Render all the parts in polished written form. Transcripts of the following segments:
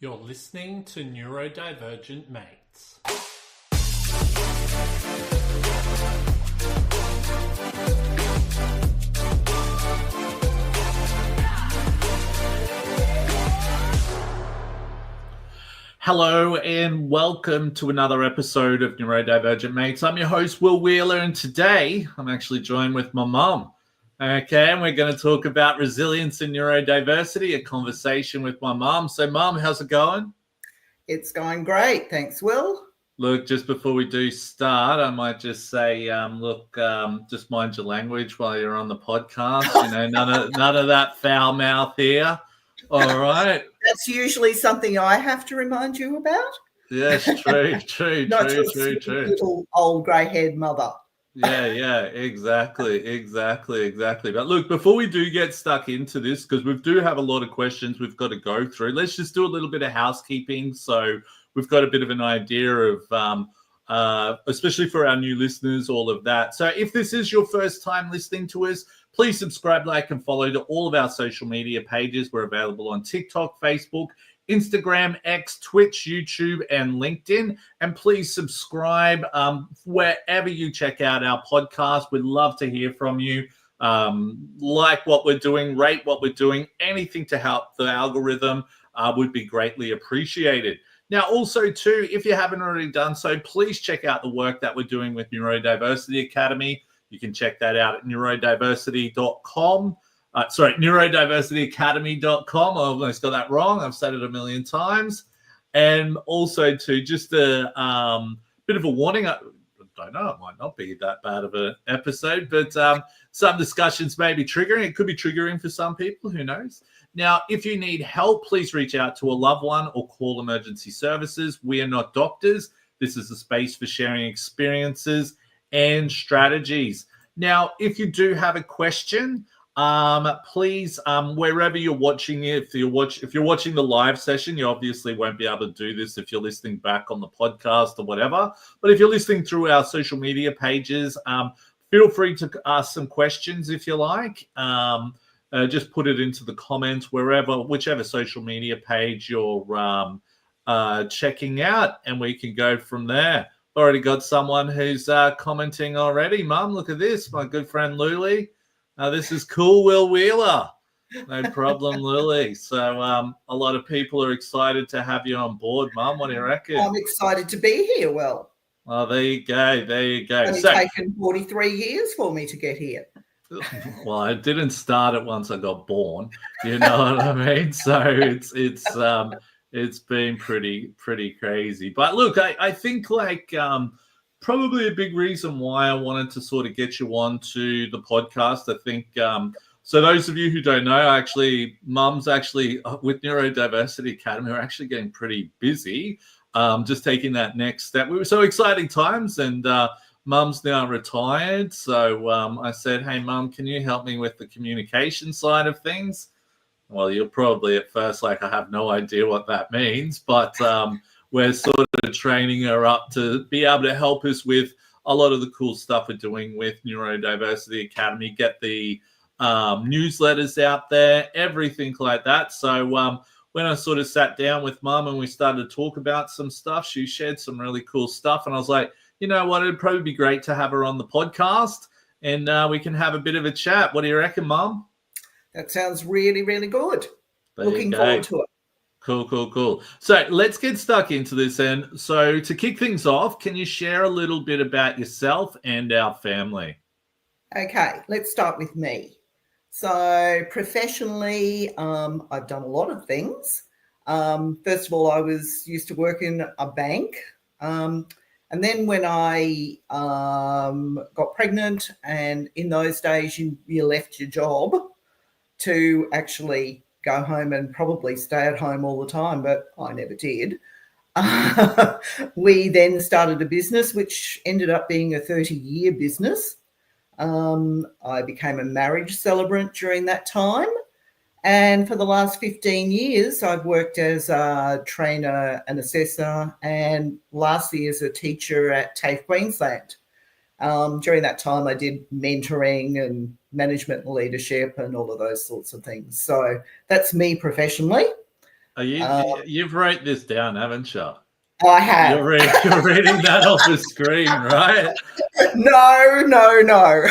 You're listening to Neurodivergent Mates. Hello and welcome to another episode of Neurodivergent Mates. I'm your host, Will Wheeler, and today I'm actually joined with my mum. Okay, and we're going to talk about resilience and neurodiversity, a conversation with my mum. So, mum, how's it going? It's going great. Thanks, Will. Look, just before we do start, I might just say, just mind your language while you're on the podcast. You know, none of that foul mouth here. All right. That's usually something I have to remind you about. Yes, true. Not your little old grey-haired mother. Yeah, exactly. But look, before we do get stuck into this, because we do have a lot of questions we've got to go through, let's just do a little bit of housekeeping so we've got a bit of an idea of, especially for our new listeners, all of that. So if this is your first time listening to us, please subscribe, like, and follow to all of our social media pages. We're available on TikTok, Facebook, Instagram, X, Twitch, YouTube, and LinkedIn. And please subscribe wherever you check out our podcast. We'd love to hear from you. Like what we're doing, rate what we're doing. Anything to help the algorithm would be greatly appreciated. Now, also, too, if you haven't already done so, please check out the work that we're doing with Neurodiversity Academy. You can check that out at neurodiversity.com. Neurodiversityacademy.com. I almost got that wrong. I've said it a million times. And also, too, just a bit of a warning. I don't know. It might not be that bad of an episode, but some discussions may be triggering. It could be triggering for some people. Who knows? Now, if you need help, please reach out to a loved one or call emergency services. We are not doctors. This is a space for sharing experiences and strategies. Now, if you do have a question, please, wherever you're watching it, if you're watching the live session, you obviously won't be able to do this if you're listening back on the podcast or whatever. But if you're listening through our social media pages, feel free to ask some questions if you like. Just put it into the comments whichever social media page you're checking out, and we can go from there. Already got someone who's commenting already. Mum, look at this. My good friend Luli. This is cool, Will Wheeler. No problem, Lily. So a lot of people are excited to have you on board, Mum. What do you reckon? I'm excited to be here, Will. Oh, there you go. It's taken 43 years for me to get here. Well, I didn't start it once I got born. You know what I mean? So it's been pretty crazy. But look, I think probably a big reason why I wanted to sort of get you onto the podcast. I think so those of you who don't know, Mum's actually with Neurodiversity Academy, we're actually getting pretty busy, just taking that next step. We were so exciting times, and Mum's now retired. So I said, hey, Mum, can you help me with the communication side of things? Well, you're probably at first like, I have no idea what that means, but we're sort of training her up to be able to help us with a lot of the cool stuff we're doing with Neurodiversity Academy, get the newsletters out there, everything like that. So when I sort of sat down with Mum and we started to talk about some stuff, she shared some really cool stuff. And I was like, you know what, it'd probably be great to have her on the podcast and we can have a bit of a chat. What do you reckon, Mum? That sounds really, really good. Looking forward to it. Cool. So let's get stuck into this. And so to kick things off, can you share a little bit about yourself and our family? Okay, let's start with me. So professionally, I've done a lot of things. First of all, I used to work in a bank. And then when I got pregnant, and in those days you left your job to actually go home and probably stay at home all the time, but I never did. We then started a business, which ended up being a 30-year business. I became a marriage celebrant during that time. And for the last 15 years, I've worked as a trainer, an assessor, and lastly as a teacher at TAFE Queensland. During that time, I did mentoring and management and leadership and all of those sorts of things. So that's me professionally. You've wrote this down, haven't you? I have. You're reading that off the screen, right? No.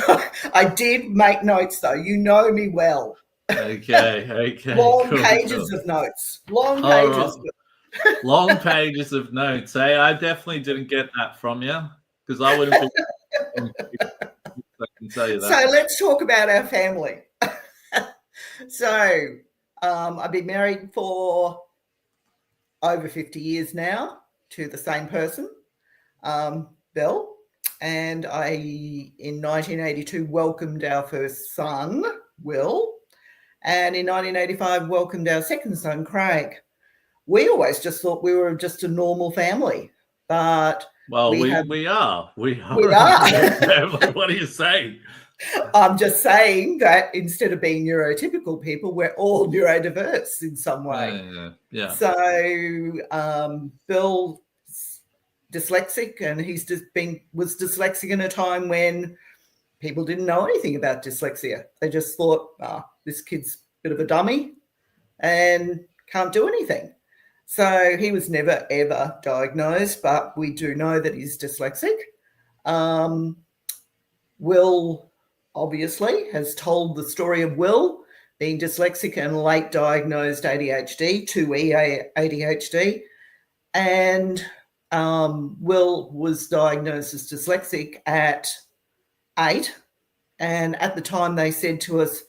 I did make notes, though. You know me well. Okay. Long pages of notes. Long pages. Right. Long pages of notes. Hey, I definitely didn't get that from you because I wouldn't be. I can tell you that. So let's talk about our family. So I've been married for over 50 years now to the same person, Bill, and I, in 1982, welcomed our first son, Will, and in 1985, welcomed our second son, Craig. We always just thought we were just a normal family, but we are. We are. What are you saying? I'm just saying that instead of being neurotypical people, we're all neurodiverse in some way. Yeah. So Bill's dyslexic, and was dyslexic in a time when people didn't know anything about dyslexia. They just thought, this kid's a bit of a dummy and can't do anything. So he was never, ever diagnosed, but we do know that he's dyslexic. Will obviously has told the story of Will being dyslexic and late diagnosed ADHD, 2E ADHD. And Will was diagnosed as dyslexic at 8. And at the time they said to us,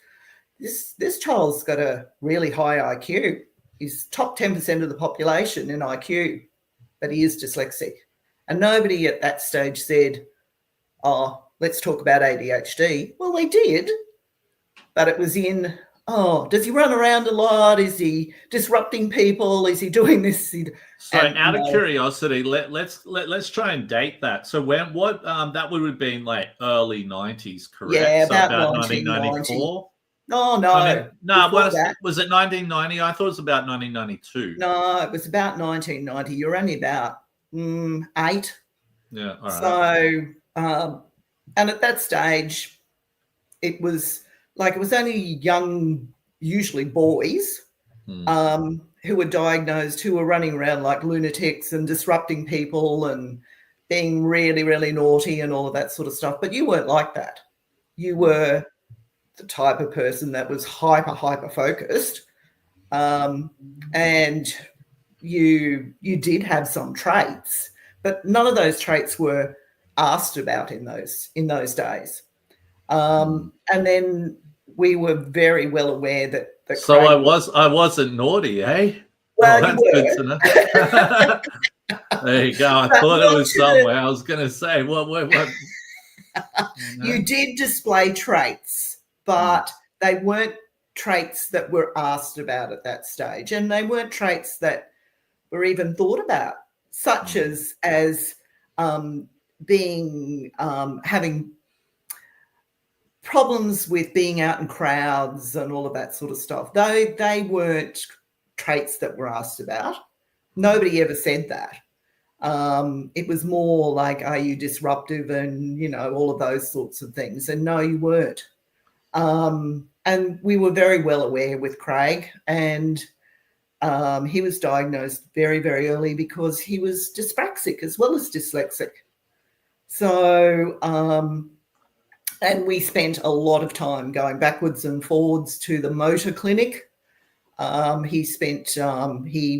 this child's got a really high IQ. He's top 10% of the population in IQ, but he is dyslexic. And nobody at that stage said, let's talk about ADHD. Well, they did, but it was in, does he run around a lot? Is he disrupting people? Is he doing this? So out of curiosity, let's try and date that. So that would have been like early 90s, correct? Yeah, so about 1994? Oh, no. Was it 1990? I thought it was about 1992. No, it was about 1990. You're only about 8. Yeah, all right. So, and at that stage, it was only young, usually boys, who were diagnosed, who were running around like lunatics and disrupting people and being really, really naughty and all of that sort of stuff. But you weren't like that. You were the type of person that was hyper focused, and you did have some traits, but none of those traits were asked about in those days. And then we were very well aware that so I wasn't naughty, eh? Well, that's good to know. There you go. I thought it was somewhere. I was going to say, what? You did display traits, but they weren't traits that were asked about at that stage, and they weren't traits that were even thought about, such as being having problems with being out in crowds and all of that sort of stuff. They weren't traits that were asked about. Nobody ever said that. It was more like, are you disruptive, and all of those sorts of things. And no, you weren't. And we were very well aware with Craig, and he was diagnosed very, very early because he was dyspraxic as well as dyslexic. So, and we spent a lot of time going backwards and forwards to the motor clinic. He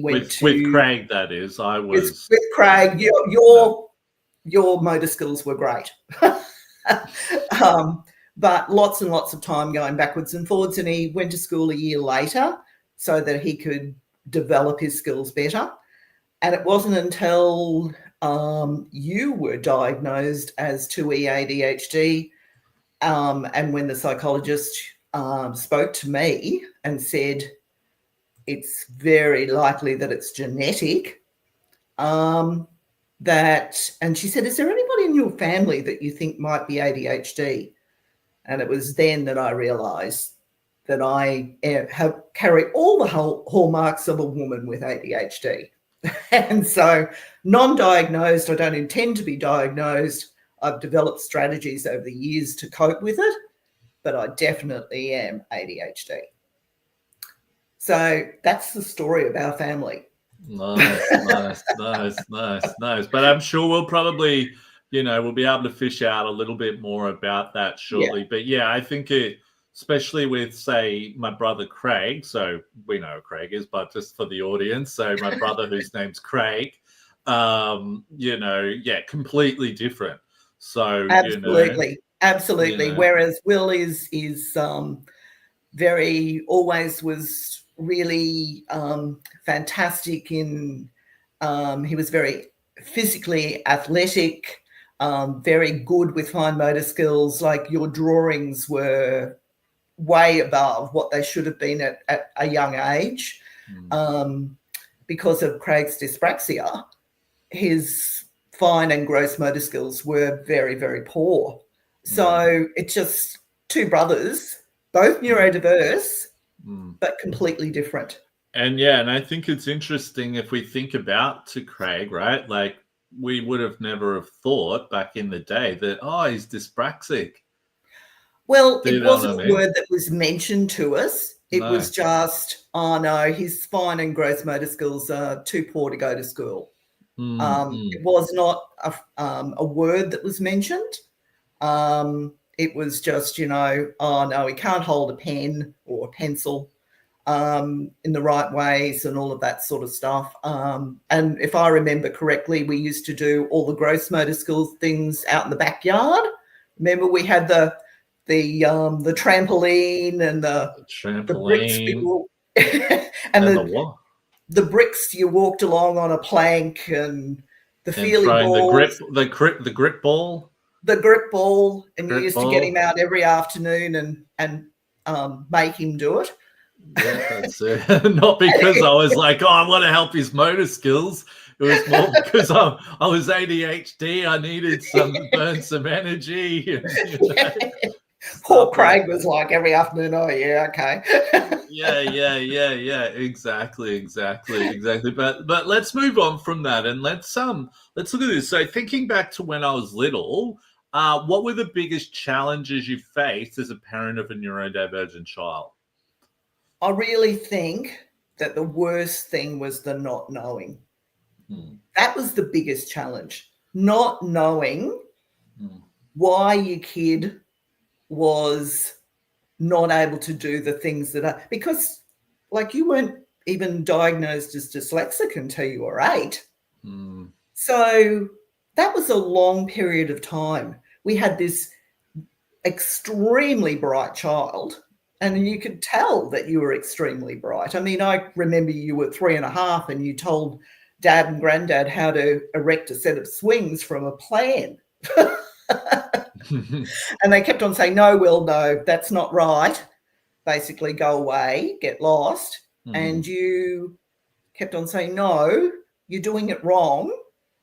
went with Craig, that is. With Craig. Your motor skills were great. But lots and lots of time going backwards and forwards, and he went to school a year later so that he could develop his skills better. And it wasn't until you were diagnosed as 2E ADHD, and when the psychologist spoke to me and said it's very likely that it's genetic, and she said, is there anybody in your family that you think might be ADHD? And it was then that I realised that I carry all the hallmarks of a woman with ADHD. And so non-diagnosed, I don't intend to be diagnosed. I've developed strategies over the years to cope with it, but I definitely am ADHD. So that's the story of our family. Nice. But I'm sure we'll probably, we'll be able to fish out a little bit more about that shortly. But yeah, I think especially with, say, my brother Craig. So we know who Craig is, but just for the audience. So my brother, whose name's Craig, completely different. So, absolutely. Whereas Will is always was really fantastic in, he was very physically athletic, very good with fine motor skills. Like, your drawings were way above what they should have been at a young age. Because of Craig's dyspraxia, his fine and gross motor skills were very, very poor. So it's just two brothers, both neurodiverse, but completely different. And I think it's interesting if we think about to Craig, right? Like, we would have never have thought back in the day that, he's dyspraxic. Well, it wasn't a word that was mentioned to us. It was just, no, his fine and gross motor skills are too poor to go to school. It was not a word that was mentioned. It was just, oh, no, he can't hold a pen or a pencil in the right ways and all of that sort of stuff. And if I remember correctly, we used to do all the gross motor skills things out in the backyard. Remember, we had the trampoline and the bricks and the bricks you walked along on a plank, and the feeling balls, the grip ball. The grip ball, and you used to get him out every afternoon and make him do it. Yeah, that's it. Not because I was like, I want to help his motor skills. It was more because I was ADHD. I needed burn some energy. Poor Craig was like every afternoon, oh yeah, okay. Yeah. Exactly. But let's move on from that, and let's look at this. So, thinking back to when I was little, what were the biggest challenges you faced as a parent of a neurodivergent child? I really think that the worst thing was the not knowing. That was the biggest challenge. Not knowing why your kid was not able to do the things that are, because like you weren't even diagnosed as dyslexic until you were 8. So that was a long period of time. We had this extremely bright child, and you could tell that you were extremely bright. I mean, I remember you were 3.5 and you told Dad and Granddad how to erect a set of swings from a plan. And they kept on saying, no, Will, no, that's not right. Basically, go away, get lost. And you kept on saying, no, you're doing it wrong.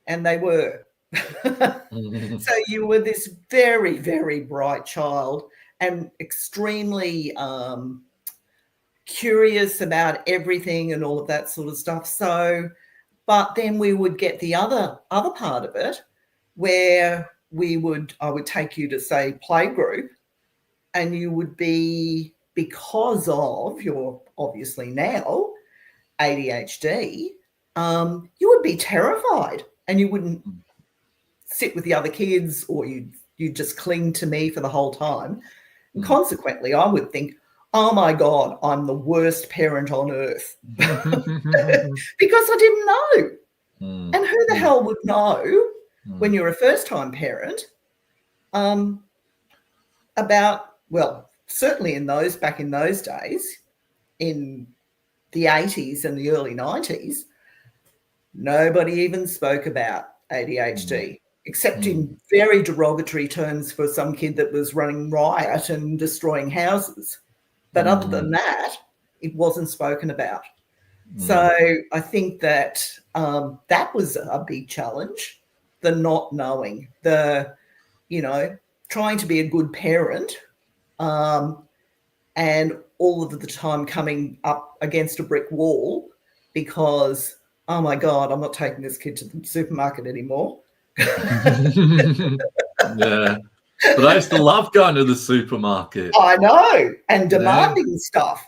And they were. So you were this very, very bright child and extremely curious about everything and all of that sort of stuff. So, but then we would get the other part of it where I would take you to, say, playgroup, and you would be, because of your obviously now ADHD, you would be terrified and you wouldn't sit with the other kids, or you'd just cling to me for the whole time. And consequently, I would think, oh my God, I'm the worst parent on earth because I didn't know. And who the hell would know when you're a first-time parent about, well, certainly back in those days, in the 80s and the early 90s, nobody even spoke about ADHD, except in very derogatory terms for some kid that was running riot and destroying houses. But other than that, it wasn't spoken about. So I think that that was a big challenge, the not knowing, trying to be a good parent, and all of the time coming up against a brick wall because, oh my God, I'm not taking this kid to the supermarket anymore. Yeah. But I used to love going to the supermarket. I know, and demanding stuff.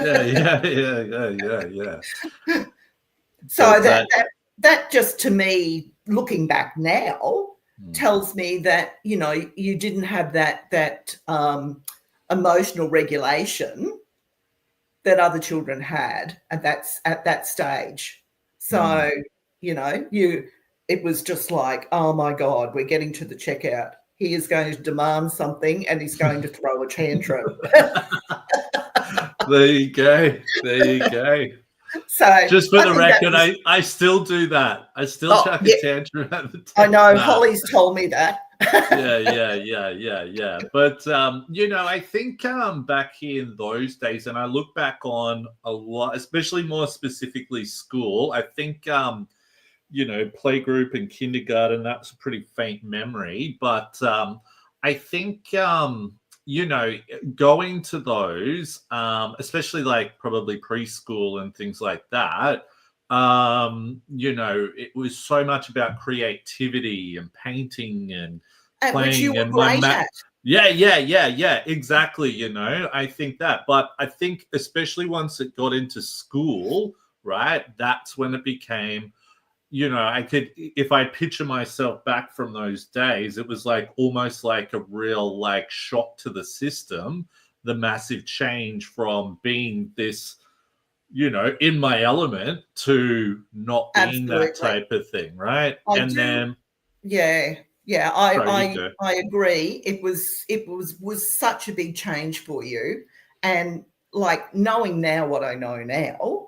Yeah. So But, that just, to me, looking back now, tells me that, you know, you didn't have that emotional regulation that other children had at that stage. So, you know, it was just like, oh my God, we're getting to the checkout. He is going to demand something and he's going to throw a tantrum. there you go. So Just for the record, was, I still do that. I still chuck a tantrum at the table. I know, Holly's told me that. Yeah. But you know, I think back in those days, and I look back on a lot, especially more specifically school, I think you know, playgroup and kindergarten, that's a pretty faint memory. But I think you know, going to those, especially like probably preschool and things like that, you know, it was so much about creativity and painting and playing. Which you were and great at. Yeah, exactly. You know, I think that. But I think especially once it got into school, right, that's when it became, you know, I could, if I picture myself back from those days, it was like almost like a real like shock to the system, the massive change from being this, you know, in my element to not being that type of thing, right? I agree. It was such a big change for you. And like, knowing now what I know now,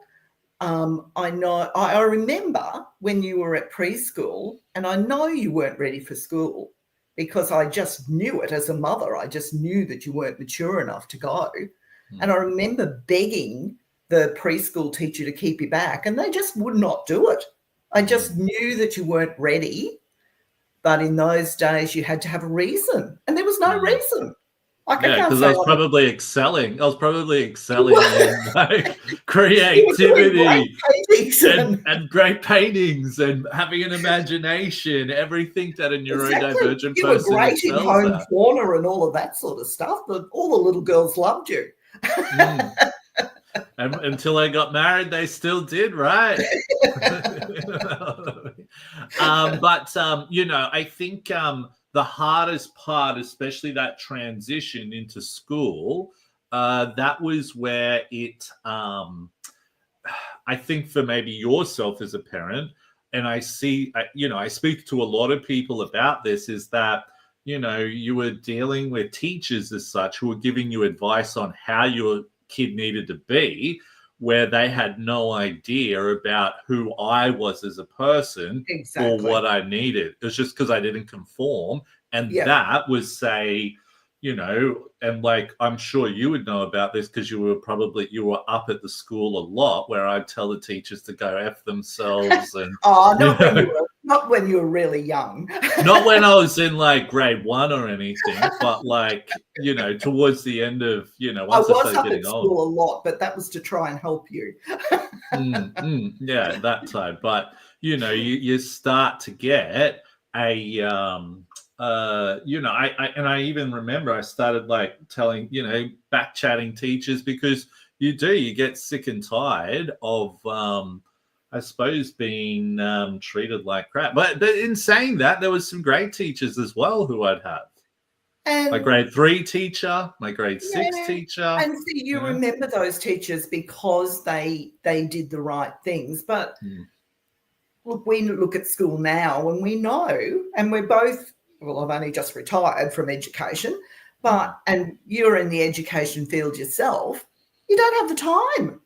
I remember when you were at preschool, and I know you weren't ready for school because I just knew it as a mother. I just knew that you weren't mature enough to go. And I remember begging the preschool teacher to keep you back, and they just would not do it. I just knew that you weren't ready. But in those days, you had to have a reason, and there was no reason. Like, because I was probably excelling. I was probably excelling in like creativity and great paintings and having an imagination, everything that a neurodivergent you person were great excels in home at. corner and all of that sort of stuff. But all the little girls loved you. And until I got married, they still did, right? But you know, I think the hardest part, especially that transition into school, that was where it, I think for maybe yourself as a parent, and I see, you know, I speak to a lot of people about this, is that, you know, you were dealing with teachers as such who were giving you advice on how your kid needed to be, where they had no idea about who I was as a person or what I needed. It was just because I didn't conform. And that was, say, you know, and like, I'm sure you would know about this because you were up at the school a lot, where I'd tell the teachers to go F themselves. And not when you were really young. Not when I was in like grade 1 or anything, but like, you know, towards the end of, you know, once I was up at school a lot, but that was to try and help you. Yeah, that time. But you know, you start to get a you know, I even remember I started like telling, you know, back chatting teachers, because you get sick and tired of I suppose being treated like crap. But in saying that, there was some great teachers as well who I'd have. And my grade 3 teacher, my grade 6 teacher. And see, you remember those teachers because they did the right things. But look, we look at school now and we know, and we're both, well, I've only just retired from education, but, and you're in the education field yourself, you don't have the time.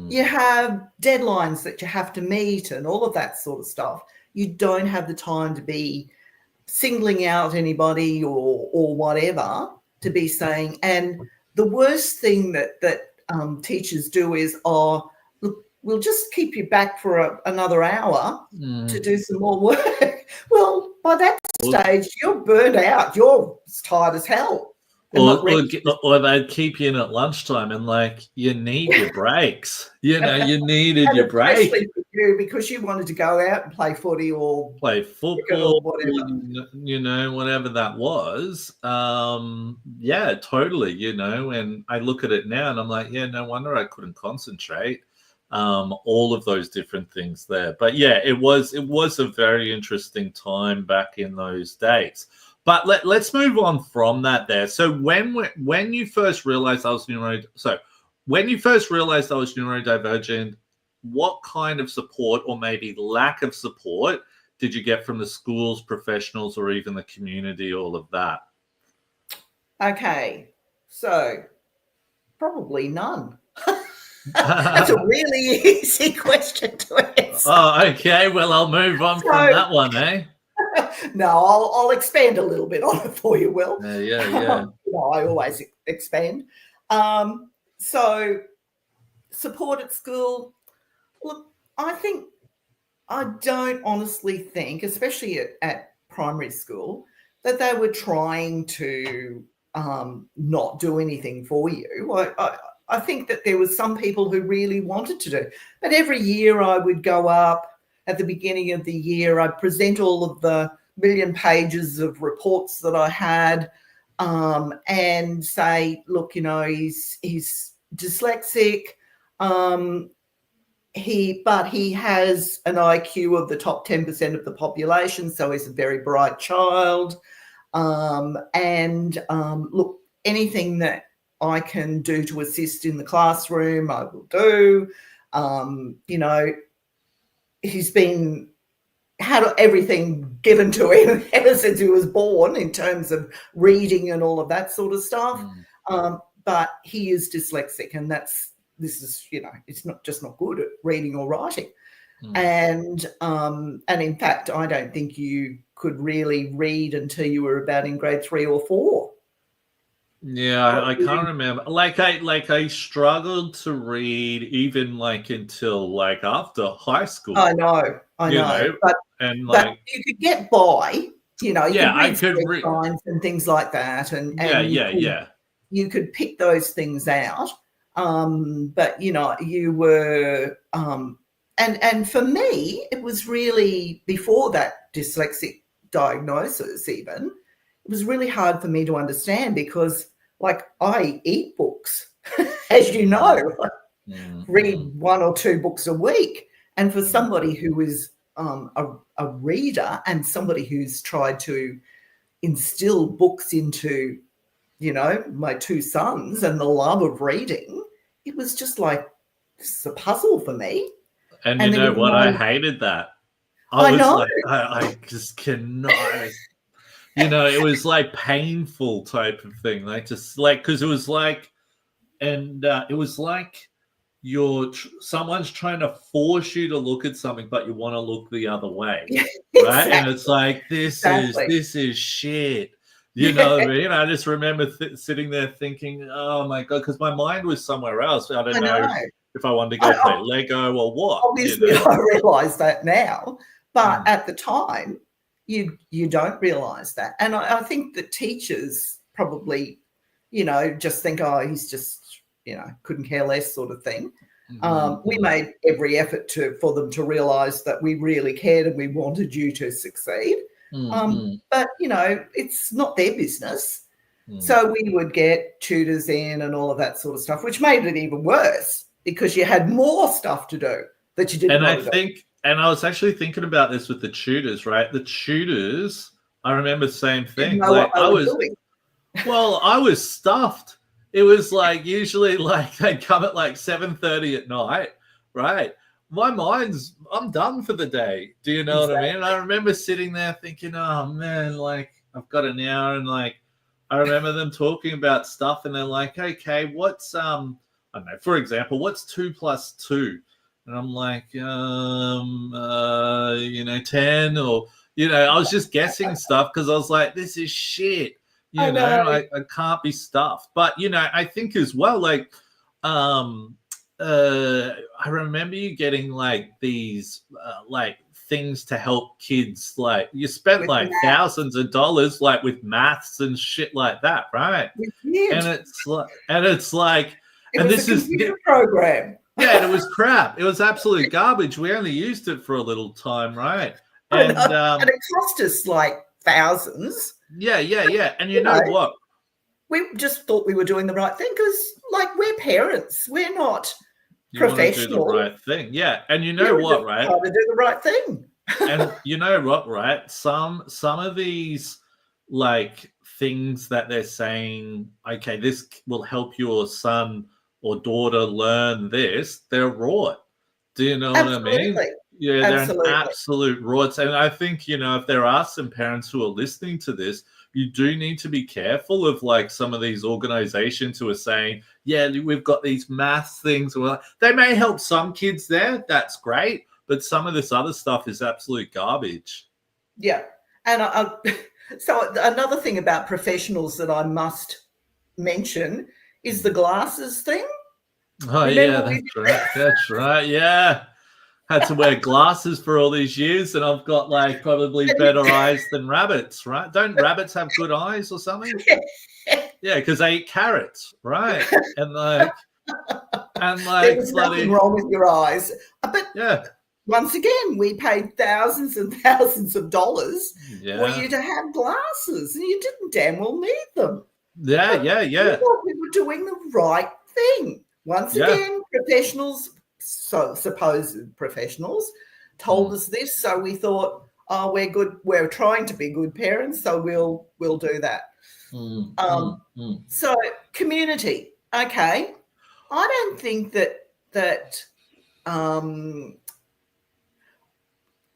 You have deadlines that you have to meet and all of that sort of stuff. You don't have the time to be singling out anybody or whatever, to be saying. And the worst thing that teachers do is, look, we'll just keep you back for another hour to do some more work. Well, by that stage, you're burned out. You're tired as hell. and Or, not ready. or they'd keep you in at lunchtime and like, you need your breaks. You know, you needed your break. Especially for you, because you wanted to go out and play footy or Play football, or whatever. you know, whatever that was. Yeah, totally, you know, and I look at it now and I'm like, yeah, no wonder I couldn't concentrate. All of those different things there. But yeah, it was a very interesting time back in those days. But let's move on from that there. So when you first realized I was neurodivergent, what kind of support or maybe lack of support did you get from the schools, professionals, or even the community, all of that? Okay, so probably none. That's a really easy question to answer. Oh, okay. Well, I'll move on from that one, eh? No, I'll expand a little bit on it for you, Will. Yeah. I always expand. So support at school. Look, I don't honestly think, especially at primary school, that they were trying to not do anything for you. I think that there was some people who really wanted to do. But every year I would go up at the beginning of the year, I'd present all of the million pages of reports that I had and say, look, you know, he's dyslexic. But he has an IQ of the top 10% of the population, so he's a very bright child. Look, anything that I can do to assist in the classroom, I will do. You know, he's had everything given to him ever since he was born in terms of reading and all of that sort of stuff. But he is dyslexic, and this is, you know, it's not good at reading or writing. And in fact, I don't think you could really read until you were about in grade 3 or 4. Yeah, I can't remember. Like I struggled to read even like until like after high school. I know. But you could get by. You know, you could read signs and things like that, and you could pick those things out. But you know, you were and for me, it was really before that dyslexic diagnosis. Even it was really hard for me to understand because, like, I eat books, as you know, read 1 or 2 books a week, and for somebody who is a reader and somebody who's tried to instill books into, you know, my 2 sons and the love of reading, it was just like, this is a puzzle for me. And you know what? I hated that. I was like, I just cannot. You know, it was like painful type of thing. Like, just like, because it was like, and it was like someone's trying to force you to look at something, but you want to look the other way, right? Exactly. And it's like, this is shit. You know what I mean? I just remember sitting there thinking, oh my God, because my mind was somewhere else. I don't know if I wanted to go play Lego or what. Obviously, you know? I realise that now. But at the time, you don't realise that. And I think that teachers probably, you know, just think, oh, he's just, you know, couldn't care less sort of thing. We made every effort for them to realise that we really cared and we wanted you to succeed. But, you know, it's not their business. So we would get tutors in and all of that sort of stuff, which made it even worse because you had more stuff to do that you didn't want to do. And I was actually thinking about this with the tutors, right? The tutors, I remember the same thing. Like I was stuffed. It was like usually like they'd come at like 7:30 at night, right? I'm done for the day. Do you know what I mean? And I remember sitting there thinking, oh man, like I've got an hour, and like I remember them talking about stuff, and they're like, okay, what's I don't know, for example, what's 2 plus 2? And I'm like, you know, 10, or, you know, I was just guessing stuff because I was like, this is shit. You know, I can't be stuffed. But, you know, I think as well, like, I remember you getting like these like things to help kids. Like you spent With like math. thousands of dollars like with maths and shit like that, right? We did. And it's like, It and was this a is computer program. yeah, and it was crap. It was absolute garbage. We only used it for a little time, right? And And it cost us like thousands. yeah. And you You know know, what? we just thought we were doing the right thing because, like, we're parents. We're not You want to do the professional. right thing. Yeah. And you We know were what, just right? trying to do the right thing. And you know what, right? Some of these like things that they're saying, okay, this will help your son or daughter learn this, they're rot. Do you know what I mean? Absolutely. Yeah, they're an Absolutely. absolute rot. And I think, you know, if there are some parents who are listening to this, you do need to be careful of like some of these organizations who are saying, yeah, we've got these maths things. Well, they may help some kids there. That's great. But some of this other stuff is absolute garbage. Yeah. And so another thing about professionals that I must mention is the glasses thing. Oh, yeah, that's right. That's right. Yeah. Had to wear glasses for all these years, and I've got like probably better eyes than rabbits, right? Don't rabbits have good eyes or something? Yeah, because they eat carrots, right? And like there was nothing wrong with your eyes. But yeah. Once again, we paid thousands and thousands of dollars for Yeah. you to have glasses, and you didn't damn well need them. Yeah. We thought we were doing the right thing. Once again, professionals, so supposed professionals, told us this, so we thought, oh, we're good. We're trying to be good parents, so we'll do that. So community, okay. I don't think that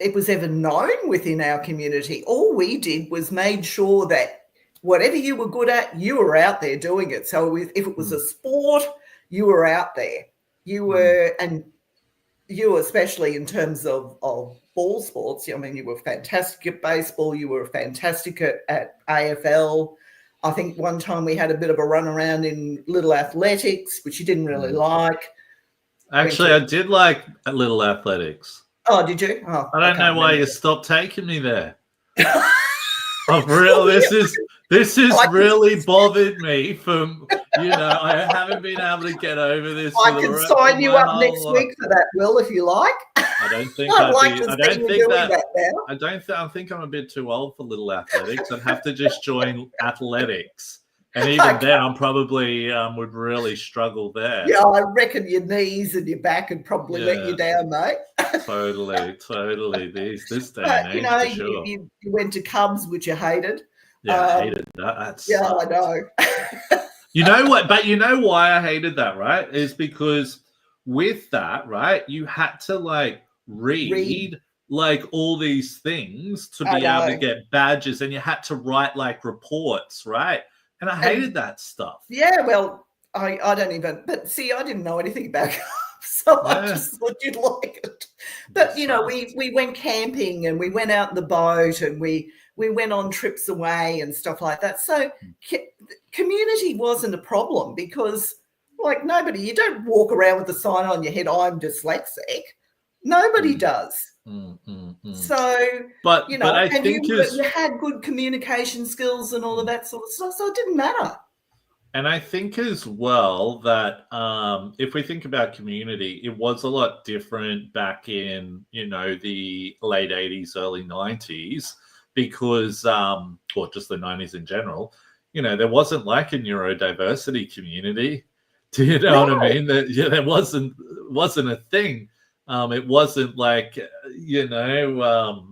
it was ever known within our community. All we did was made sure that whatever you were good at, you were out there doing it. So if it was a sport, you were out there. You were, and you especially in terms of ball sports, I mean, you were fantastic at baseball. You were fantastic at AFL. I think one time we had a bit of a run around in little athletics, which you didn't really like. Actually, I did like little athletics. Oh, did you? Oh, I don't know why you stopped taking me there. This has really bothered me from, you know, I haven't been able to get over this. I can sign you up next week for that, Will, if you like. I don't think I think I'm a bit too old for little athletics. I'd have to just join athletics. And even then, I'm probably would really struggle there. Yeah, I reckon your knees and your back would probably let you down, mate. Totally. This day and age, you know, for sure. You went to Cubs, which you hated. Yeah, I hated that. I know. You know what? But you know why I hated that, right? Is because with that, right, you had to like read like all these things to be able to get badges, and you had to write like reports, right? And I hated that stuff. Yeah, well, I don't even, but see, I didn't know anything about Cubs, so I just thought you'd like it. But, you know, we went camping and we went out in the boat and we went on trips away and stuff like that. So community wasn't a problem because, like, you don't walk around with a sign on your head, I'm dyslexic. Nobody does. So, but you know, I think you had good communication skills and all of that sort of stuff, so it didn't matter. And I think as well that if we think about community, it was a lot different back in, you know, the late 80s, early 90s, because, or just the 90s in general, you know, there wasn't like a neurodiversity community. Do you know what I mean? There wasn't a thing. It wasn't like, you know,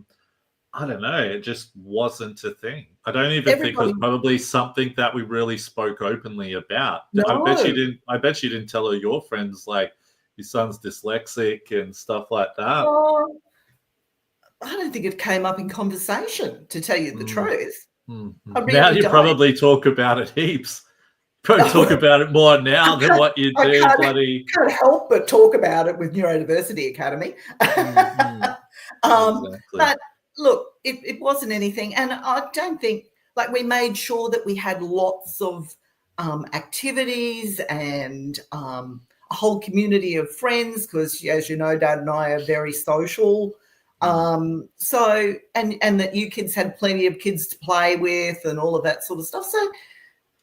I don't know. It just wasn't a thing. I don't even think it was probably something that we really spoke openly about. No. I bet you didn't tell all your friends like your son's dyslexic and stuff like that. I don't think it came up in conversation, to tell you the truth. Really now you probably talk about it heaps. Probably talk about it more now than what you do. Can't help but talk about it with Neurodiversity Academy. Exactly. But look, it wasn't anything. And I don't think, like, we made sure that we had lots of activities and a whole community of friends because, as you know, Dad and I are very social. So that you kids had plenty of kids to play with and all of that sort of stuff. So,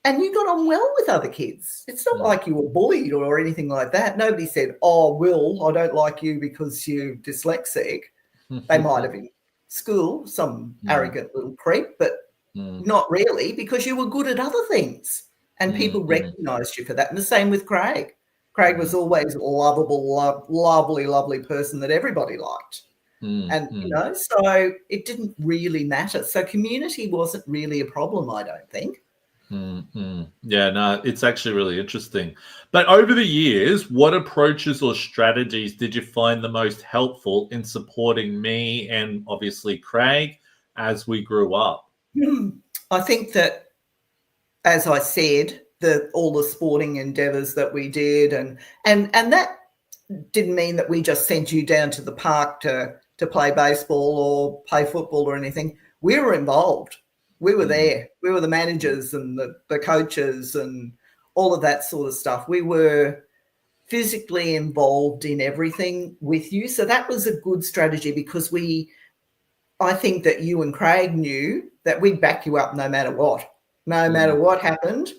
and you got on well with other kids. It's not like you were bullied or anything like that. Nobody said, "Oh, Will, I don't like you because you're dyslexic." They might have in school, some arrogant little creep, but not really, because you were good at other things and people recognised you for that. And the same with Craig. Craig was always a lovable, lovely person that everybody liked. And, you know, so it didn't really matter. So community wasn't really a problem, I don't think. Yeah, no, it's actually really interesting. But over the years, what approaches or strategies did you find the most helpful in supporting me and obviously Craig as we grew up? I think that, as I said, all the sporting endeavours that we did, and that didn't mean that we just sent you down to the park to play baseball or play football or anything. We were involved. We were there. We were the managers and the coaches and all of that sort of stuff. We were physically involved in everything with you. So that was a good strategy because I think that you and Craig knew that we'd back you up no matter what. No matter what happened,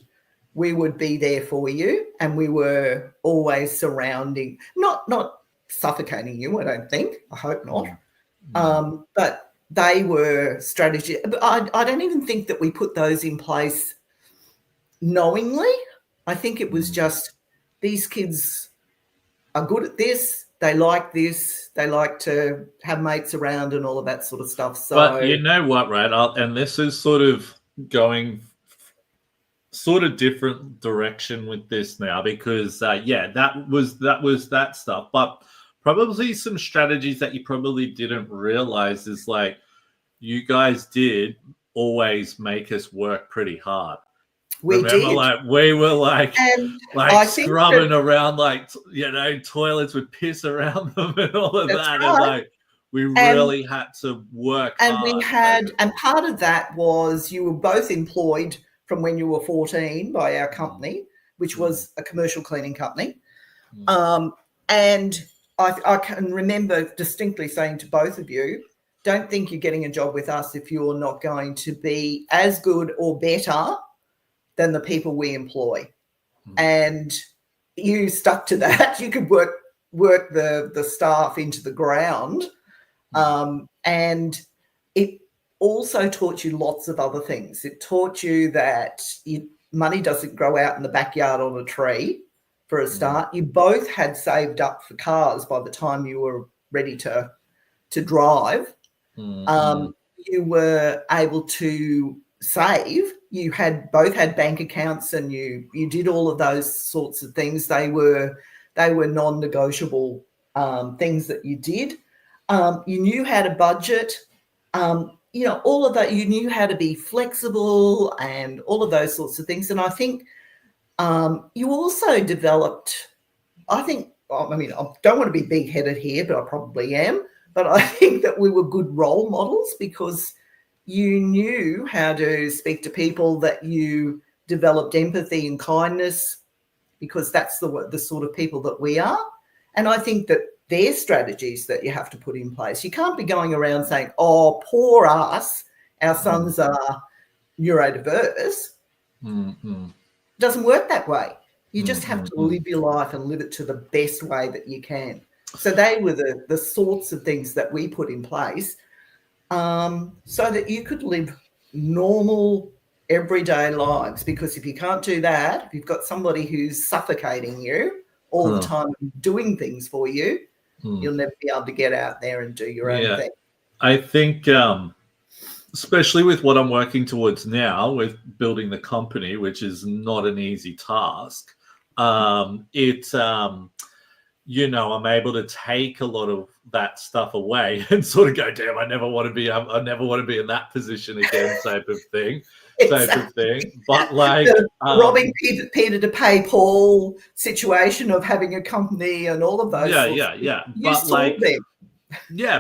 we would be there for you, and we were always surrounding, not suffocating you, I don't think. I hope not. But they were strategy. But I don't even think that we put those in place knowingly. I think it was just these kids are good at this. They like this. They like to have mates around and all of that sort of stuff. So, but you know what, right? And this is sort of going sort of different direction with this now because, that was that stuff. But probably some strategies that you probably didn't realize is like you guys did always make us work pretty hard. Remember, did. like we were like scrubbing around, like, you know, toilets with piss around them and all of that. Right. And like we really had to work and hard. And part of that was you were both employed from when you were 14 by our company, which was a commercial cleaning company. And I can remember distinctly saying to both of you, don't think you're getting a job with us if you're not going to be as good or better than the people we employ. And you stuck to that. You could work the staff into the ground. And it also taught you lots of other things. It taught you that money doesn't grow out in the backyard on a tree, for a start. You both had saved up for cars by the time you were ready to drive. You were able to save. You both had bank accounts, and you did all of those sorts of things. They were non-negotiable things that you did. You knew how to budget. You know, all of that. You knew how to be flexible and all of those sorts of things. And I think you also developed, I mean, I don't want to be big-headed here, but I probably am. But I think that we were good role models because you knew how to speak to people, that you developed empathy and kindness because that's the sort of people that we are. And I think that they're strategies that you have to put in place. You can't be going around saying, oh, poor us, our sons are neurodiverse. It doesn't work that way. You just have to live your life and live it to the best way that you can. So they were the sorts of things that we put in place so that you could live normal, everyday lives. Because if you can't do that, if you've got somebody who's suffocating you all the time doing things for you, you'll never be able to get out there and do your own thing. I think especially with what I'm working towards now with building the company, which is not an easy task, you know, I'm able to take a lot of that stuff away and sort of go, damn, I never want to be in that position again, type of thing. But like the robbing Peter to pay Paul situation of having a company and all of those. But like,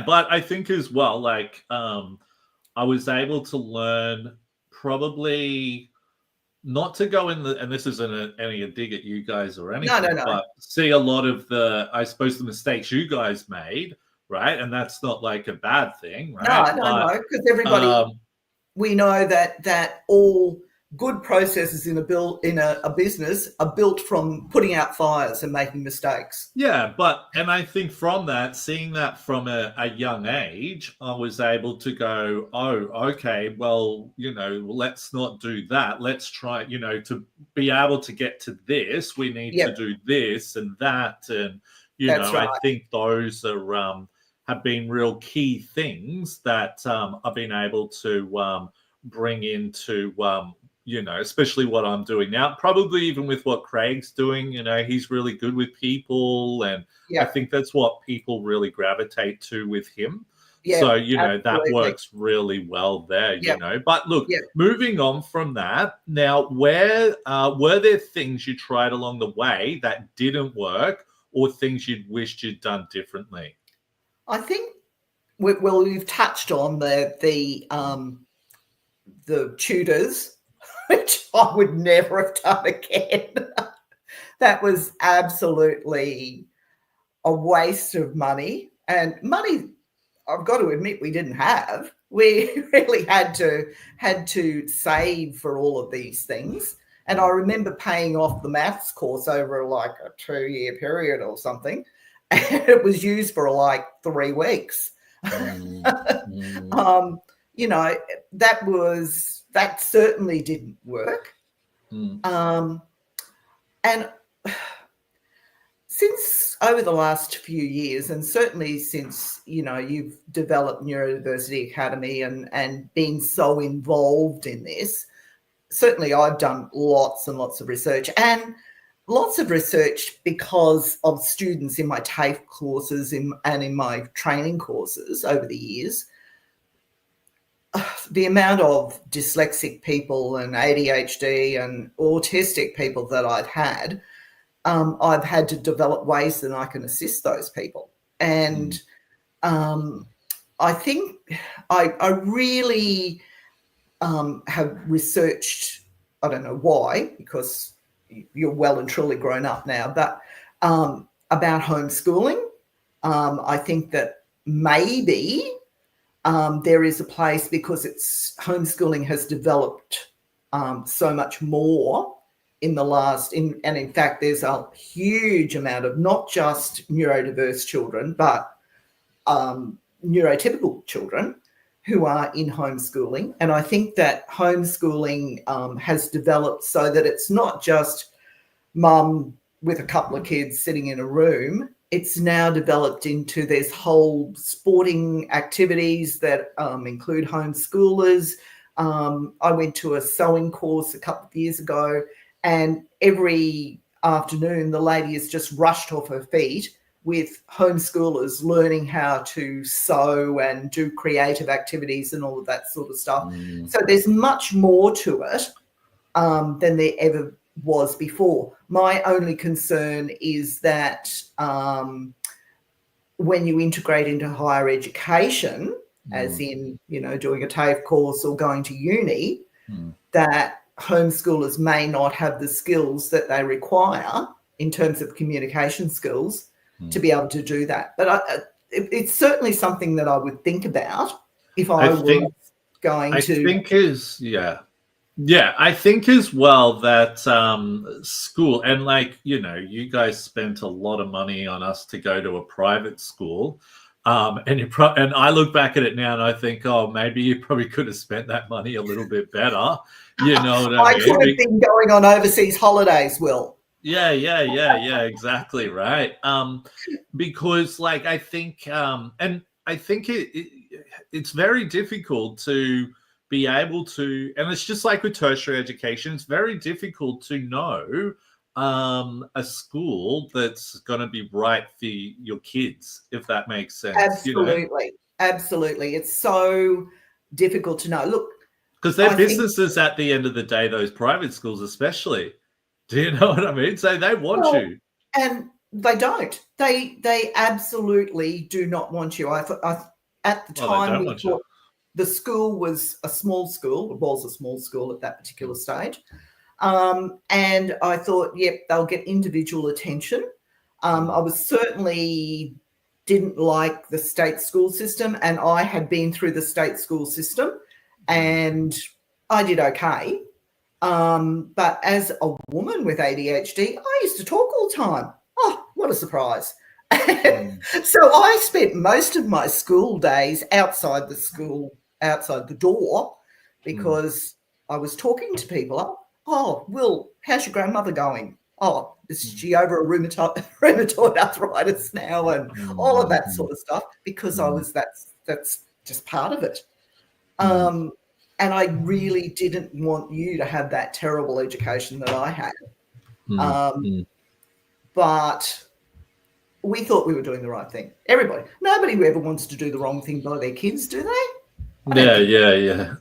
but I think as well, like I was able to learn probably not to go in the, and this isn't any a dig at you guys or anything, No. but see a lot of the, I suppose, the mistakes you guys made, right? And that's not like a bad thing, right? No, because everybody, we know that all good processes in a business are built from putting out fires and making mistakes. Yeah, and I think from that, seeing that from a young age, I was able to go, oh, okay, well, let's not do that. Let's try, to be able to get to this, we need to do this and that. And, That's right. I think those are have been real key things that I've been able to bring into especially what I'm doing now, probably even with what Craig's doing, he's really good with people. And I think that's what people really gravitate to with him. Yeah, so, absolutely. that works really well there, But look, moving on from that, now, were there things you tried along the way that didn't work or things you'd wished you'd done differently? I think, we've touched on the tutors, which I would never have done again. That was absolutely a waste of money. And money, I've got to admit, we didn't have. We really had to save for all of these things. And I remember paying off the maths course over like a 2-year period or something. And it was used for like 3 weeks. That certainly didn't work. And since over the last few years, and certainly since, you've developed Neurodiversity Academy and been so involved in this, certainly I've done lots and lots of research, and lots of research because of students in my TAFE courses and in my training courses over the years. The amount of dyslexic people and ADHD and autistic people that I've had to develop ways that I can assist those people. And I think I really have researched, I don't know why, because you're well and truly grown up now, but about homeschooling. I think that maybe there is a place, because homeschooling has developed so much more in the last, and in fact, there's a huge amount of not just neurodiverse children, but neurotypical children who are in homeschooling. And I think that homeschooling has developed so that it's not just mum with a couple of kids sitting in a room. It's now developed into there's whole sporting activities that include homeschoolers. I went to a sewing course a couple of years ago, and every afternoon the lady is just rushed off her feet with homeschoolers learning how to sew and do creative activities and all of that sort of stuff. So there's much more to it than there ever was before. My only concern is that when you integrate into higher education, as in, doing a TAFE course or going to uni, that homeschoolers may not have the skills that they require in terms of communication skills to be able to do that. But it's certainly something that I would think about if I was going to. I think as well that school, and you guys spent a lot of money on us to go to a private school, and I look back at it now and I think, oh, maybe you probably could have spent that money a little bit better. You know what I mean? I could have been going on overseas holidays, Will. Yeah, exactly right. Because I think, and I think it's very difficult to be able to, and it's just like with tertiary education, it's very difficult to know a school that's going to be right for your kids, if that makes sense. Absolutely. It's so difficult to know. Look, because they're businesses at the end of the day, those private schools especially. Do you know what I mean? So they want you. And they don't. They absolutely do not want you. At the time, we thought the school was a small school. It was a small school at that particular stage. And I thought, yep, they'll get individual attention. I was certainly didn't like the state school system, and I had been through the state school system and I did okay. But as a woman with ADHD, I used to talk all the time. Oh, what a surprise. So I spent most of my school days outside the door, because I was talking to people. Oh, Will, how's your grandmother going? Oh, is she over a rheumatoid arthritis now, and all of that sort of stuff, because I was that's just part of it. And I really didn't want you to have that terrible education that I had. But we thought we were doing the right thing. Nobody ever wants to do the wrong thing by their kids, do they? Yeah.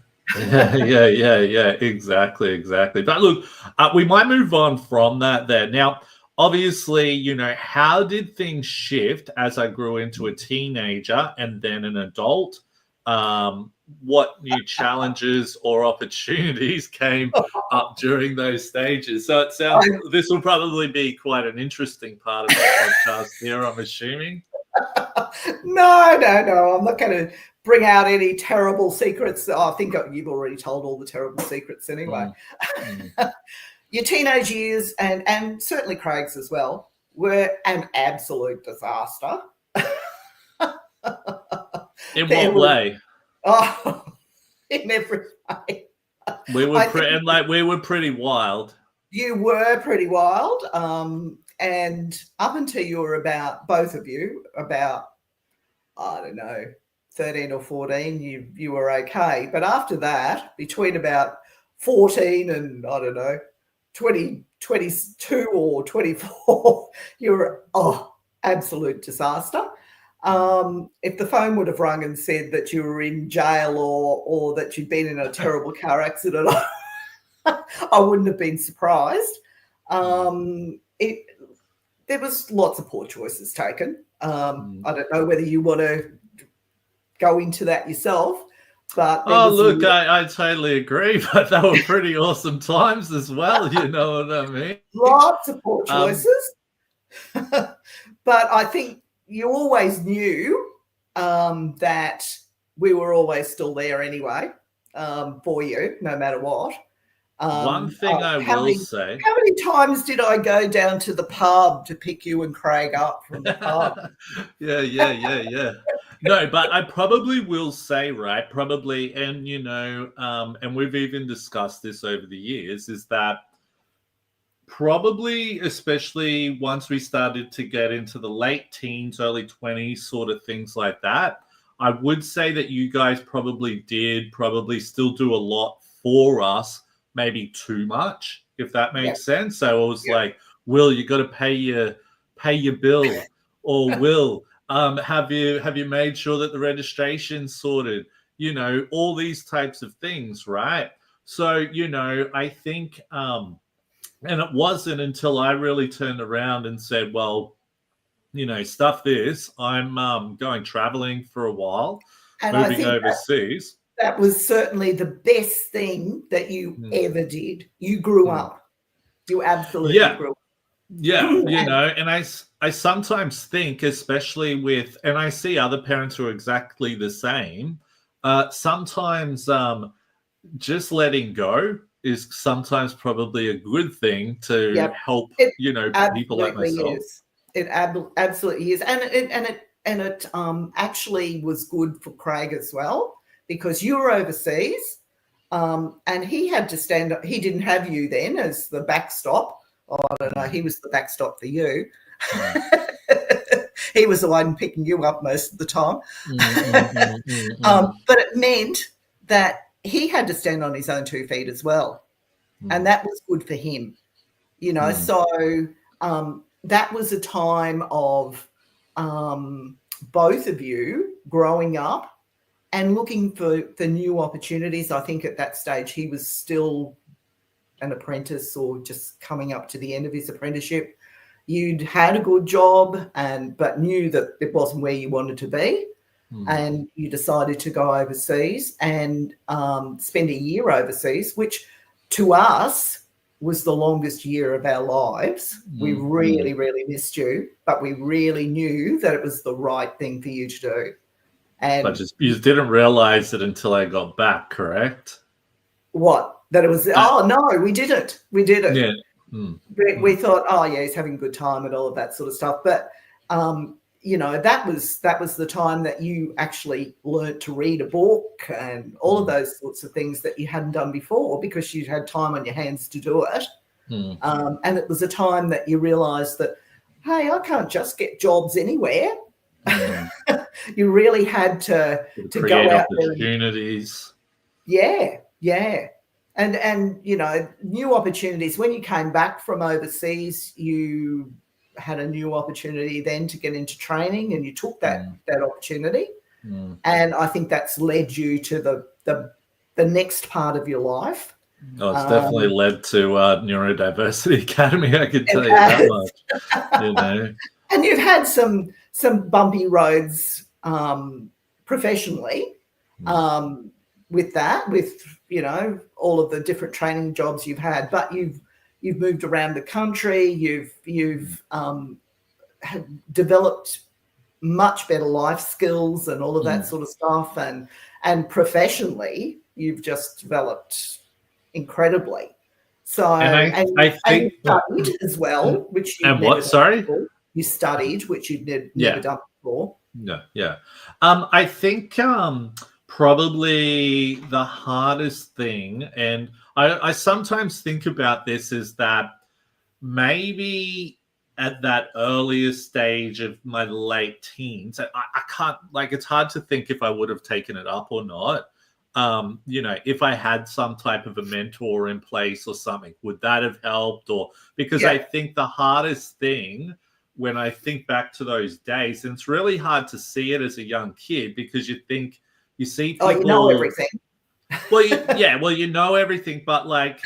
Exactly. But look, we might move on from that there. Now, obviously, you know, how did things shift as I grew into a teenager and then an adult? What new challenges or opportunities came up during those stages? So it sounds this will probably be quite an interesting part of the podcast here, I'm assuming. No. I'm not going to bring out any terrible secrets. I think you've already told all the terrible secrets anyway. Your teenage years, and certainly Craig's as well, were an absolute disaster. In what way? Oh, in every way. We were pretty wild. You were pretty wild. And up until you were both of you, about, I don't know, 13 or 14, you were okay. But after that, between about 14 and, I don't know, 22 or 24, you were, absolute disaster. If the phone would have rung and said that you were in jail or that you'd been in a terrible car accident, I wouldn't have been surprised. There was lots of poor choices taken. I don't know whether you want to go into that yourself, but I totally agree. But they were pretty awesome times as well. You know what I mean? Lots of poor choices. But I think you always knew that we were always still there anyway for you, no matter what. One thing I will say. How many times did I go down to the pub to pick you and Craig up from the pub? Yeah. No, but I probably will say, right, probably, and, you know, and we've even discussed this over the years, is that probably, especially once we started to get into the late teens, early 20s, sort of things like that, I would say that you guys probably still do a lot for us, maybe too much, if that makes sense. So it was like, Will, you got to pay your bill, or Will, have you made sure that the registration's sorted? You know, all these types of things, right? So, you know, I think, and it wasn't until I really turned around and said, well, you know, stuff this. I'm going traveling for a while, and moving overseas. That was certainly the best thing that you ever did. You grew up. You absolutely grew up. Yeah, you know, and I sometimes think, especially with, and I see other parents who are exactly the same, sometimes just letting go is sometimes probably a good thing to help, you know, people like myself. It absolutely is. And it actually was good for Craig as well, because you were overseas and he had to stand up. He didn't have you then as the backstop. Oh, I don't know. He was the backstop for you. He was the one picking you up most of the time. But it meant that he had to stand on his own 2 feet as well. And that was good for him, you know. So that was a time of both of you growing up and looking for new opportunities. I think at that stage he was still an apprentice or just coming up to the end of his apprenticeship. You'd had a good job but knew that it wasn't where you wanted to be. And you decided to go overseas and spend a year overseas, which to us was the longest year of our lives. We really, really missed you, but we really knew that it was the right thing for you to do. And but you didn't realize it until I got back, correct? what? That it was, no, we didn't. We didn't. Yeah. We thought, oh, yeah, he's having a good time and all of that sort of stuff. But, you know, that was the time that you actually learnt to read a book and all of those sorts of things that you hadn't done before because you'd had time on your hands to do it. And it was a time that you realised that, hey, I can't just get jobs anywhere. You really had to go out opportunities. Yeah. And you know, new opportunities. When you came back from overseas, you had a new opportunity then to get into training, and you took that opportunity. And I think that's led you to the next part of your life. Oh, it's definitely led to Neurodiversity Academy, I can tell you that much. You know. And you've had some bumpy roads professionally with that, with, you know, all of the different training jobs you've had, but you've moved around the country, you've developed much better life skills and all of that sort of stuff, and professionally you've just developed incredibly. So and you studied as well, which you you studied, which you'd never done before. Yeah. I think probably the hardest thing, and I sometimes think about this, is that maybe at that earlier stage of my late teens, I can't, like, it's hard to think if I would have taken it up or not. You know, if I had some type of a mentor in place or something, would that have helped? Or because I think the hardest thing when I think back to those days, and it's really hard to see it as a young kid because you see people, you know everything. Well, you know everything, but like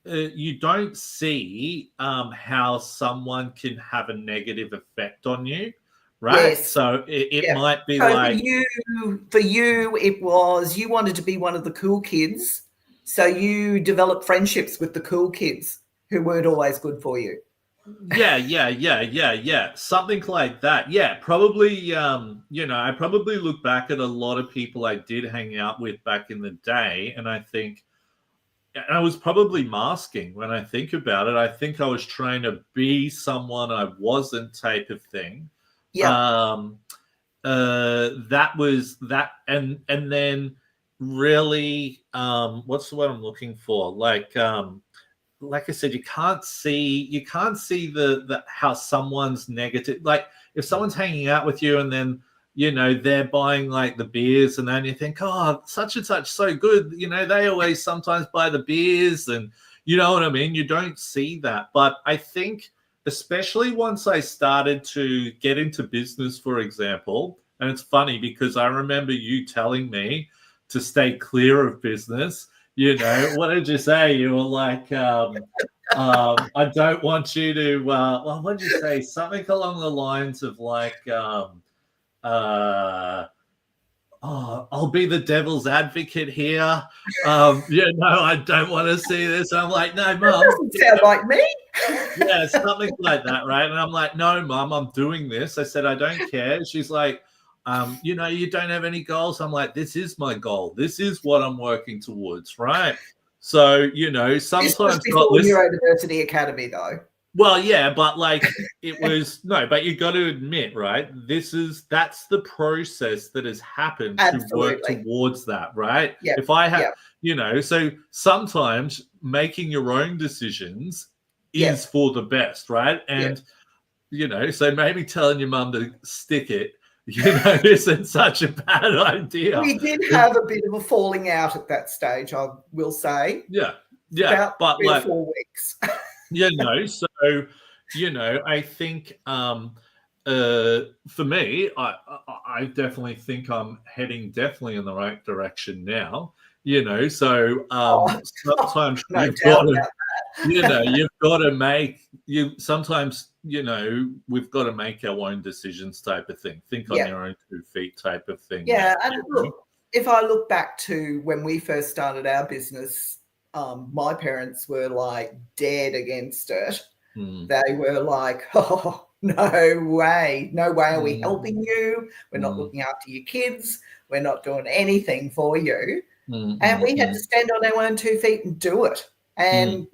you don't see how someone can have a negative effect on you, right? Yes. So it might be so like for you, it was you wanted to be one of the cool kids, so you developed friendships with the cool kids who weren't always good for you. Yeah. Something like that. Yeah, probably, you know, I probably look back at a lot of people I did hang out with back in the day, and I think I was probably masking when I think about it. I think I was trying to be someone I wasn't, type of thing. Yeah. That was that, and then really, what's the word I'm looking for? Like I said, you can't see the how someone's negative. Like if someone's hanging out with you and then, you know, they're buying like the beers, and then you think, oh, such and such so good, you know, they always sometimes buy the beers, and you know what I mean? You don't see that. But I think especially once I started to get into business, for example, and it's funny because I remember you telling me to stay clear of business. You know, what did you say? You were like, I don't want you to, well, what did you say? Something along the lines of like, I'll be the devil's advocate here. You know, I don't want to see this. I'm like, no, Mum. That doesn't sound like me. Yeah, something like that, right? And I'm like, no, Mum, I'm doing this. I said, I don't care. She's like, you know, you don't have any goals. I'm like, this is my goal. This is what I'm working towards, right? So, you know, sometimes this was before Neurodiversity Academy, though. Well, yeah, but like it was but you got to admit, right? That's the process that has happened to work towards that, right? Yeah. If I have, you know, so sometimes making your own decisions is for the best, right? And you know, so maybe telling your mum to stick it, you know, isn't such a bad idea. We did have a bit of a falling out at that stage, I will say. Yeah, about but 3 or 4 weeks. You know, so you know, I think for me, I definitely think I'm heading definitely in the right direction now. You know, so sometimes you've got to make sometimes, you know, we've got to make our own decisions, type of thing. Think on your own 2 feet, type of thing. Yeah, and look, if I look back to when we first started our business, my parents were like dead against it. Mm. They were like, oh, no way are we helping you. We're not looking after your kids. We're not doing anything for you. And we had to stand on our own 2 feet and do it. And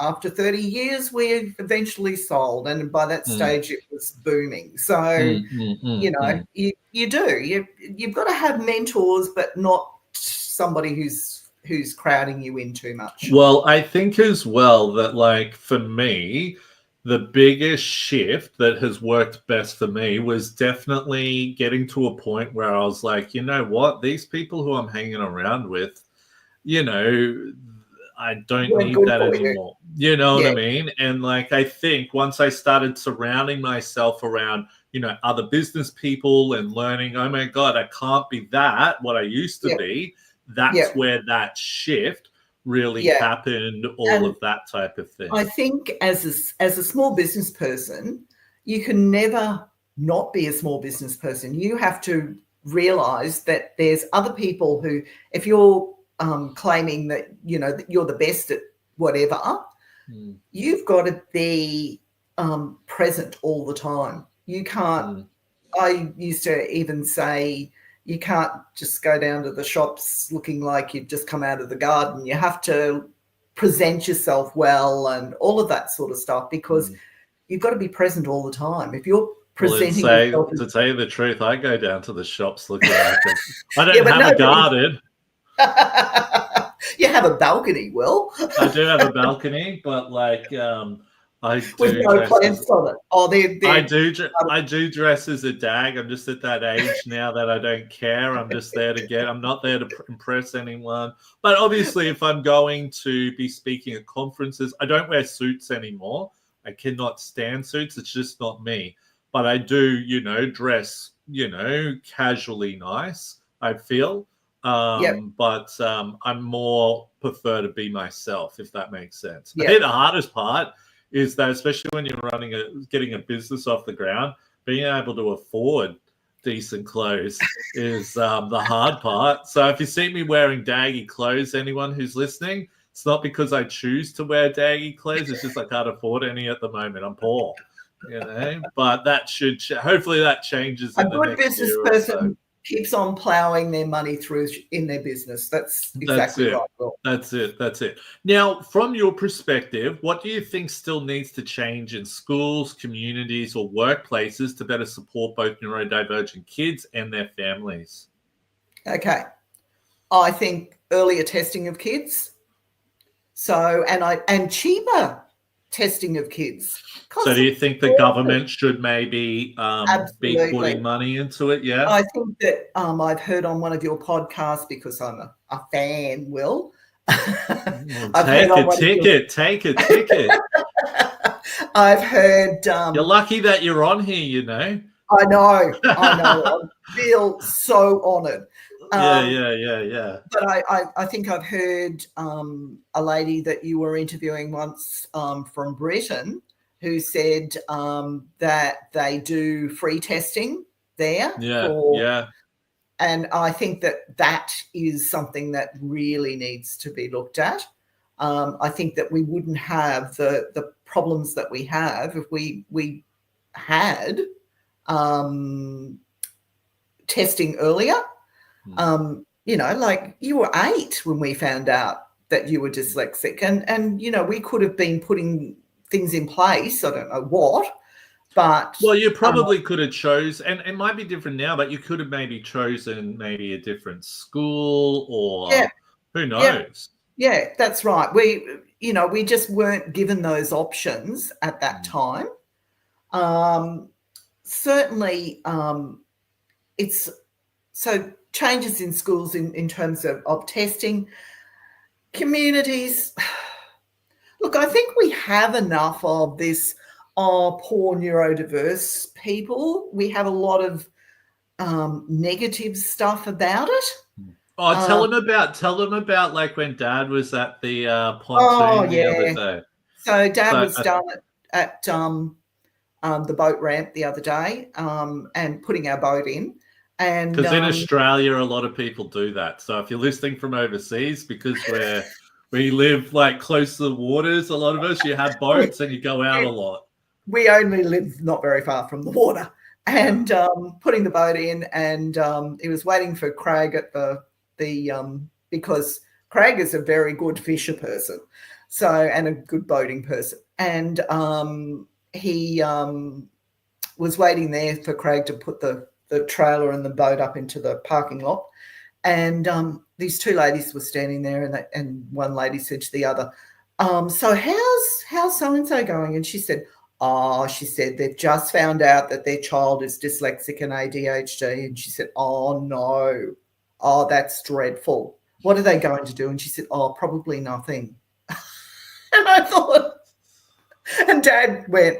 after 30 years, we eventually sold. And by that stage, it was booming. So, you know, you do. You've got to have mentors, but not somebody who's crowding you in too much. Well, I think as well that, like, for me, the biggest shift that has worked best for me was definitely getting to a point where I was like, you know what, these people who I'm hanging around with, you know, I don't need that anymore. You know what I mean? And like, I think once I started surrounding myself around, you know, other business people and learning, oh my God, I can't be that, what I used to be, that's where that shift really happened, all of that type of thing. I think as a small business person, you can never not be a small business person. You have to realize that there's other people who, if you're claiming that, you know, that you're the best at whatever, you've got to be present all the time. You can't, I used to even say, you can't just go down to the shops looking like you've just come out of the garden. You have to present yourself well and all of that sort of stuff, because you've got to be present all the time. If you're presenting yourself, to tell you the truth, I go down to the shops looking like it. I don't have a garden. You have a balcony, Will. I do have a balcony, but like I do with no plants on it. Oh, I do dress as a dag. I'm just at that age now that I don't care. I'm just there to I'm not there to impress anyone. But obviously, if I'm going to be speaking at conferences, I don't wear suits anymore. I cannot stand suits. It's just not me. But I do, you know, dress, you know, casually nice, I feel. But I'm more prefer to be myself, if that makes sense. I think the hardest part is that, especially when you're getting a business off the ground, being able to afford decent clothes is the hard part. So if you see me wearing daggy clothes, anyone who's listening, it's not because I choose to wear daggy clothes. It's just I can't afford any at the moment. I'm poor, you know. But that should hopefully that changes. A good business person keeps on plowing their money through in their business. That's exactly right, Will. That's it. Now, from your perspective, what do you think still needs to change in schools, communities, or workplaces to better support both neurodivergent kids and their families? Okay. I think earlier testing of kids. So, and cheaper testing of kids. So do you think the government should maybe be putting money into it? Yeah. I think that I've heard on one of your podcasts, because I'm a fan, Will. Take a ticket. I've heard... you're lucky that you're on here, you know. I know. I feel so honoured. Yeah. But I think I've heard a lady that you were interviewing once from Britain who said that they do free testing there. Yeah. And I think that is something that really needs to be looked at. I think that we wouldn't have the problems that we have if we had testing earlier. You know, like you were 8 when we found out that you were dyslexic, and you know, we could have been putting things in place. I don't know what, but you probably could have and it might be different now, but you could have maybe chosen maybe a different school or who knows. Yeah, that's right. We just weren't given those options at that time. Certainly, it's so changes in schools in terms of testing. Communities, look, I think we have enough of this poor neurodiverse people. We have a lot of negative stuff about it. Tell them about like when Dad was at the pontoon the other day. So Dad was down at the boat ramp the other day and putting our boat in. And because in Australia, a lot of people do that. So if you're listening from overseas, because We live like close to the waters. A lot of us, you have boats and you go out a lot. We only live not very far from the water, and putting the boat in, and he was waiting for Craig at the because Craig is a very good fisher person, so, and a good boating person, and he was waiting there for Craig to put the trailer and the boat up into the parking lot, and these two ladies were standing there, and one lady said to the other, so how's so-and-so going? And she said, they've just found out that their child is dyslexic and ADHD. And she said, oh, no. Oh, that's dreadful. What are they going to do? And she said, oh, probably nothing. And I thought, and Dad went,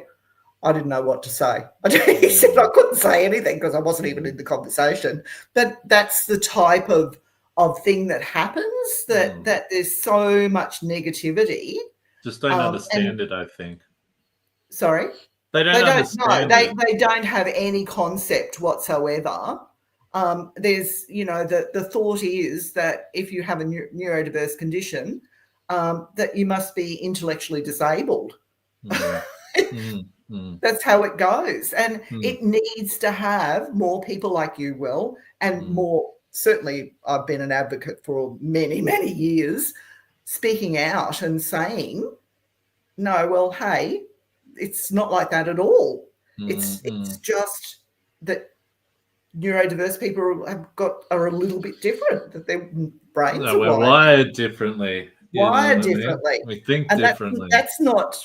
I didn't know what to say. He said I couldn't say anything because I wasn't even in the conversation. But that's the type of thing that happens, that there's so much negativity. Just don't understand it, I think. Sorry? They don't understand it. They don't have any concept whatsoever. There's, the thought is that if you have a neurodiverse condition, that you must be intellectually disabled. That's how it goes. And it needs to have more people like you, Will, and more, certainly I've been an advocate for many, many years, speaking out and saying, no, well, hey, it's not like that at all. It's just that neurodiverse people are a little bit different, that their brains are we're wired differently. Wired differently. We think and differently. That's not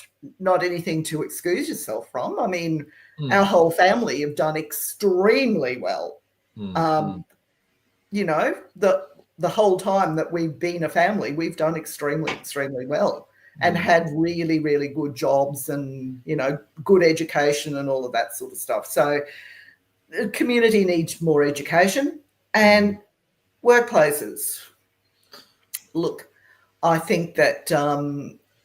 anything to excuse yourself from. I mean, our whole family have done extremely well. The whole time that we've been a family, we've done extremely, extremely well. And had really, really good jobs and, good education and all of that sort of stuff. So the community needs more education, and workplaces. Look, I think that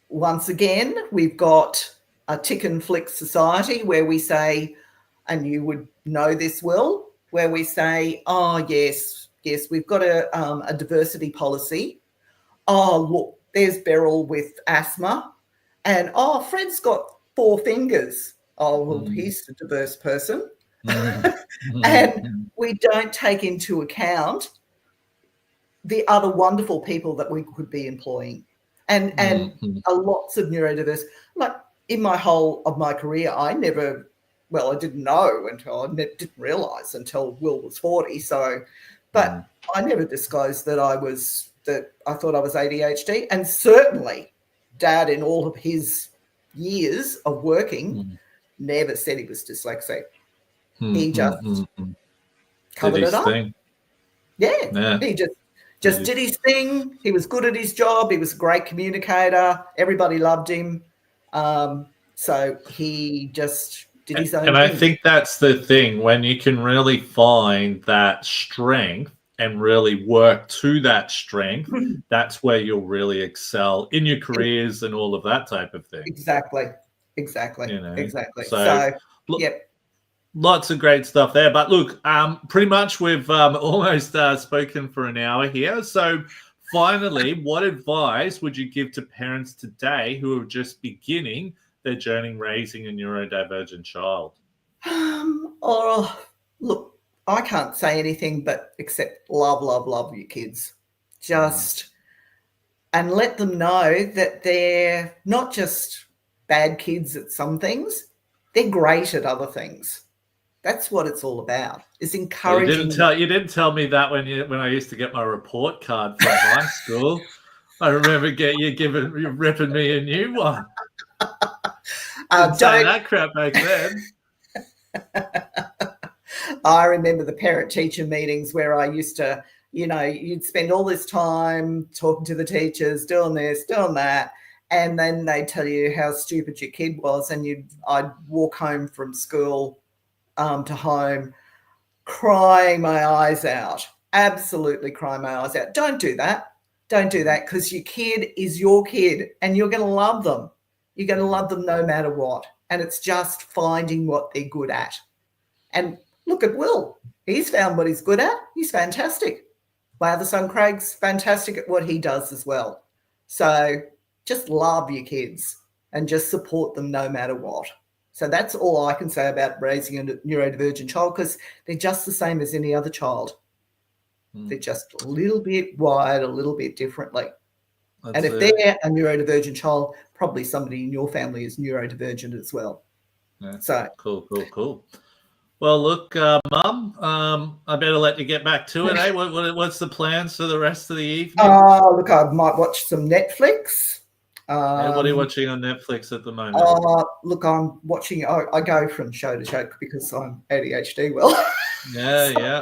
once again, we've got a tick and flick society where we say, and you would know this, Will, where we say, oh, yes, we've got a diversity policy. Oh, look, there's Beryl with asthma, and Fred's got 4 fingers. Oh, well, he's a diverse person. And we don't take into account the other wonderful people that we could be employing, and lots of neurodiverse. Like in my whole of my career, I didn't know until I didn't realise until Will was 40. So, but I never disclosed that I thought I was ADHD, and certainly Dad, in all of his years of working, never said he was dyslexic. He just covered it up. Thing. Yeah, he just did his thing. He was good at his job. He was a great communicator. Everybody loved him. So he just did his own thing. And I think that's the thing, when you can really find that strength and really work to that strength, that's where you'll really excel in your careers and all of that type of thing. Exactly. Exactly. So yep. Lots of great stuff there. But look, pretty much we've almost spoken for an hour here. So finally, what advice would you give to parents today who are just beginning their journey raising a neurodivergent child? Look, I can't say anything but except love your kids. And let them know that they're not just bad kids at some things, they're great at other things. That's what it's all about. Is encouraging. You didn't tell me that when I used to get my report card from high school. I remember you ripping me a new one. Didn't say that crap back then. I remember the parent-teacher meetings where I used to, you'd spend all this time talking to the teachers, doing this, doing that, and then they'd tell you how stupid your kid was, and I'd walk home from school to home crying my eyes out, absolutely crying my eyes out. Don't do that, because your kid is your kid and you're going to love them. You're going to love them no matter what, and it's just finding what they're good at. And look at Will. He's found what he's good at. He's fantastic. My other son, Craig's fantastic at what he does as well. So just love your kids and just support them no matter what. So that's all I can say about raising a neurodivergent child, because they're just the same as any other child. They're just a little bit wired, a little bit differently. And if they're a neurodivergent child, probably somebody in your family is neurodivergent as well. Yeah. So cool. Well, look, Mum, I better let you get back to it. What's the plans for the rest of the evening? Look, I might watch some Netflix. What are you watching on Netflix at the moment? Look, I'm watching. I go from show to show because I'm ADHD. Well, yeah.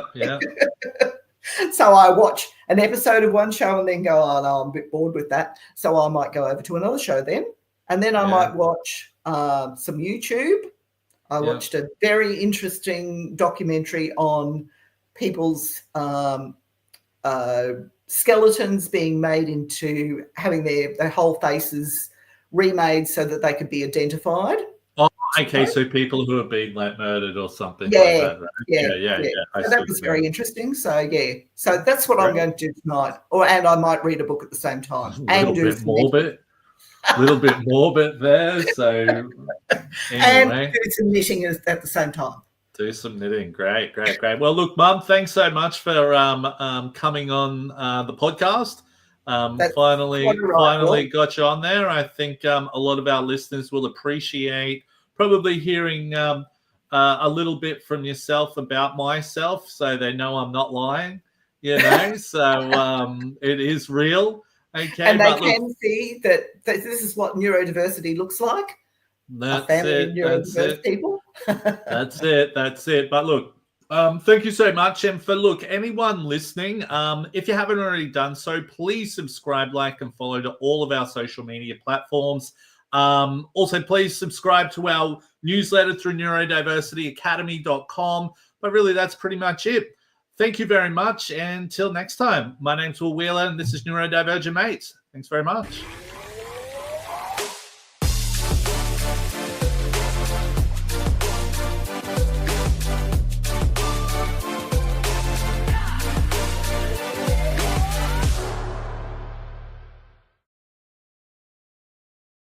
So I watch an episode of one show and then go, oh no, I'm a bit bored with that. So I might go over to another show then, and then I might watch some YouTube. I watched a very interesting documentary on people's skeletons being made into having their whole faces remade so that they could be identified. Oh, okay. So people who have been like murdered or something like that, right? Yeah. So that was very interesing. So so that's what I'm going to do tonight. And I might read a book at the same time. A little bit morbid there. So anyway, and do some knitting at the same time. Do some knitting. Great. Well, look, Mum, thanks so much for coming on the podcast. Finally got you on there. I think a lot of our listeners will appreciate probably hearing a little bit from yourself about myself, so they know I'm not lying, so it is real. Okay, and they can see that this is what neurodiversity looks like. That's it. Neurodiverse people. That's it. But look, thank you so much. And for anyone listening, if you haven't already done so, please subscribe, like, and follow to all of our social media platforms. Also, please subscribe to our newsletter through neurodiversityacademy.com. But really, that's pretty much it. Thank you very much. And until next time, my name's Will Wheeler, and this is Neurodivergent Mates. Thanks very much.